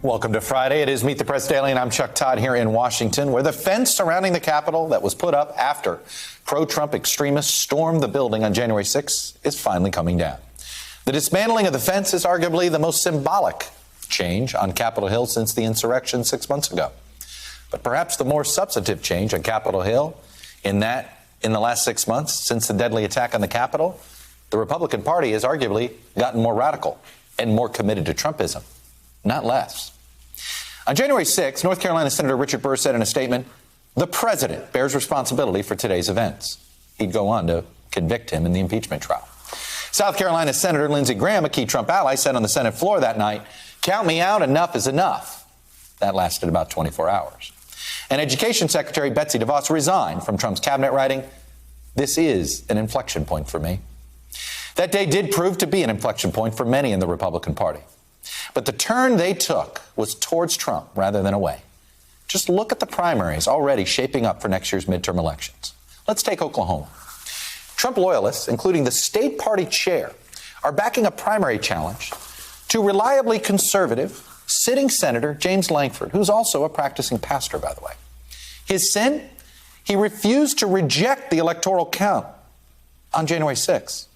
Welcome to Friday. It is Meet the Press Daily, and I'm Chuck Todd here in Washington, where the fence surrounding the Capitol that was put up after pro-Trump extremists stormed the building on January 6th is finally coming down. The dismantling of the fence is arguably the most symbolic change on Capitol Hill since the insurrection 6 months ago. But perhaps the more substantive change on Capitol Hill in the last 6 months since the deadly attack on the Capitol, the Republican Party has arguably gotten more radical and more committed to Trumpism, not less. On January 6th, North Carolina Senator Richard Burr said in a statement, "The president bears responsibility for today's events." He'd go on to convict him in the impeachment trial. South Carolina Senator Lindsey Graham, a key Trump ally, said on the Senate floor that night, "Count me out, enough is enough." That lasted about 24 hours. And Education Secretary Betsy DeVos resigned from Trump's cabinet, writing, "This is an inflection point for me." That day did prove to be an inflection point for many in the Republican Party. But the turn they took was towards Trump rather than away. Just look at the primaries already shaping up for next year's midterm elections. Let's take Oklahoma. Trump loyalists, including the state party chair, are backing a primary challenge to reliably conservative sitting Senator James Lankford, who's also a practicing pastor, by the way. His sin? He refused to reject the electoral count on January 6th.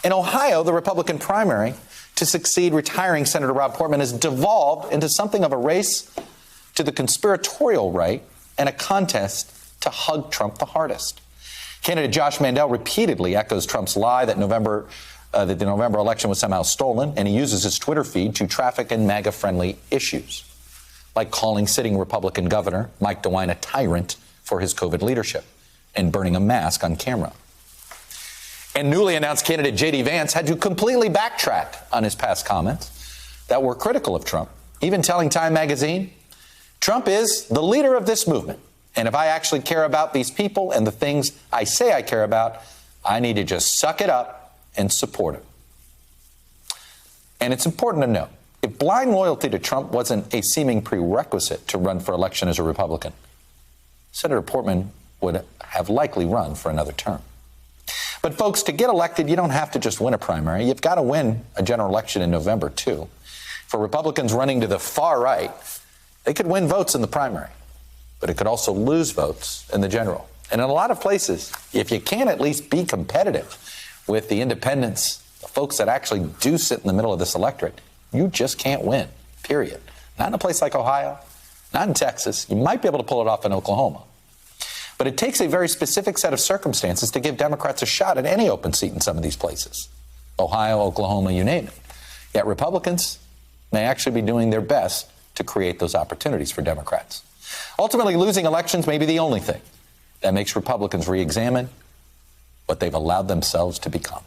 In Ohio, the Republican primary to succeed retiring Senator Rob Portman has devolved into something of a race to the conspiratorial right and a contest to hug Trump the hardest. Candidate Josh Mandel repeatedly echoes Trump's lie that the November election was somehow stolen, and he uses his Twitter feed to traffic in MAGA-friendly issues, like calling sitting Republican Governor Mike DeWine a tyrant for his COVID leadership and burning a mask on camera. And newly announced candidate J.D. Vance had to completely backtrack on his past comments that were critical of Trump, even telling Time magazine, "Trump is the leader of this movement, and if I actually care about these people and the things I say I care about, I need to just suck it up and support him." And it's important to note, if blind loyalty to Trump wasn't a seeming prerequisite to run for election as a Republican, Senator Portman would have likely run for another term. But folks, to get elected, you don't have to just win a primary. You've got to win a general election in November, too. For Republicans running to the far right, they could win votes in the primary, but it could also lose votes in the general. And in a lot of places, if you can't at least be competitive with the independents, the folks that actually do sit in the middle of this electorate, you just can't win, period. Not in a place like Ohio, not in Texas. You might be able to pull it off in Oklahoma. But it takes a very specific set of circumstances to give Democrats a shot at any open seat in some of these places. Ohio, Oklahoma, you name it. Yet Republicans may actually be doing their best to create those opportunities for Democrats. Ultimately, losing elections may be the only thing that makes Republicans re-examine what they've allowed themselves to become.